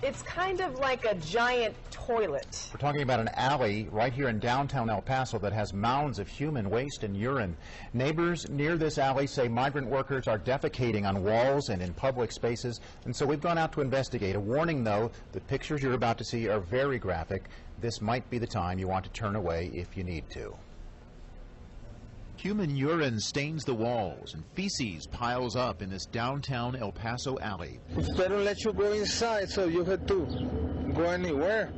It's kind of like a giant toilet. We're talking about an alley right here in downtown El Paso that has mounds of human waste and urine. Neighbors near this alley say migrant workers are defecating on walls and in public spaces, and so we've gone out to investigate. A warning, though, the pictures you're about to see are very graphic. This might be the time you want to turn away if you need to. Human urine stains the walls and feces piles up in this downtown El Paso alley. They don't let you go inside, so you have to go anywhere.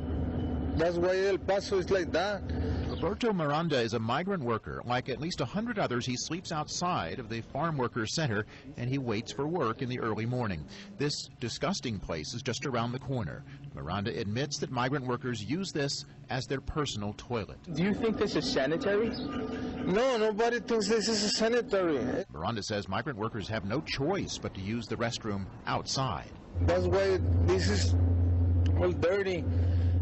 That's why El Paso is like that. Roberto Miranda is a migrant worker. Like at least 100 others, he sleeps outside of the Farm Workers Center, and he waits for work in the early morning. This disgusting place is just around the corner. Miranda admits that migrant workers use this as their personal toilet. Do you think this is sanitary? No, nobody thinks this is sanitary. Miranda says migrant workers have no choice but to use the restroom outside. That's why this is all dirty.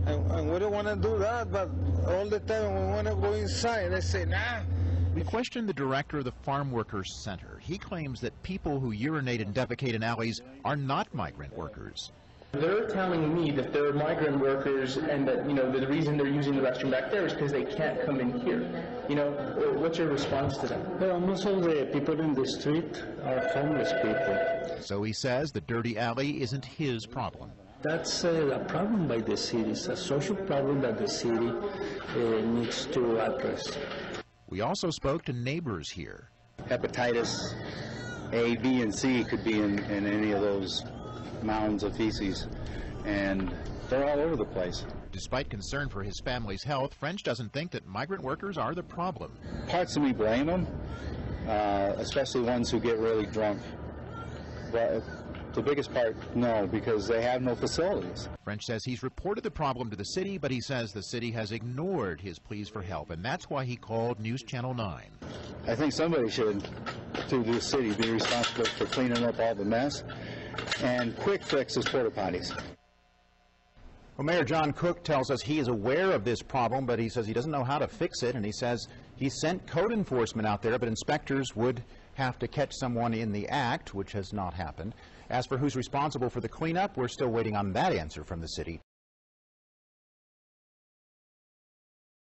And we don't want to do that, but all the time we want to go inside. They say, nah. We questioned the director of the Farm Workers Center. He claims that people who urinate and defecate in alleys are not migrant workers. They're telling me that they're migrant workers and that, the reason they're using the restroom back there is because they can't come in here. What's your response to that? Well, most of the people in the street are homeless people. So he says the dirty alley isn't his problem. That's a problem by the city. It's a social problem that the city needs to address. We also spoke to neighbors here. Hepatitis A, B, and C could be in any of those mounds of feces, and they're all over the place. Despite concern for his family's health, French doesn't think that migrant workers are the problem. Parts of me blame them, especially ones who get really drunk. But the biggest part, no, because they have no facilities. French says he's reported the problem to the city, but he says the city has ignored his pleas for help, and that's why he called News Channel 9. I think somebody should, through the city, be responsible for cleaning up all the mess, and quick fix is porta potties. Well, Mayor John Cook tells us he is aware of this problem, but he says he doesn't know how to fix it, and he says he sent code enforcement out there, but inspectors would have to catch someone in the act, which has not happened. As for who's responsible for the cleanup, we're still waiting on that answer from the city.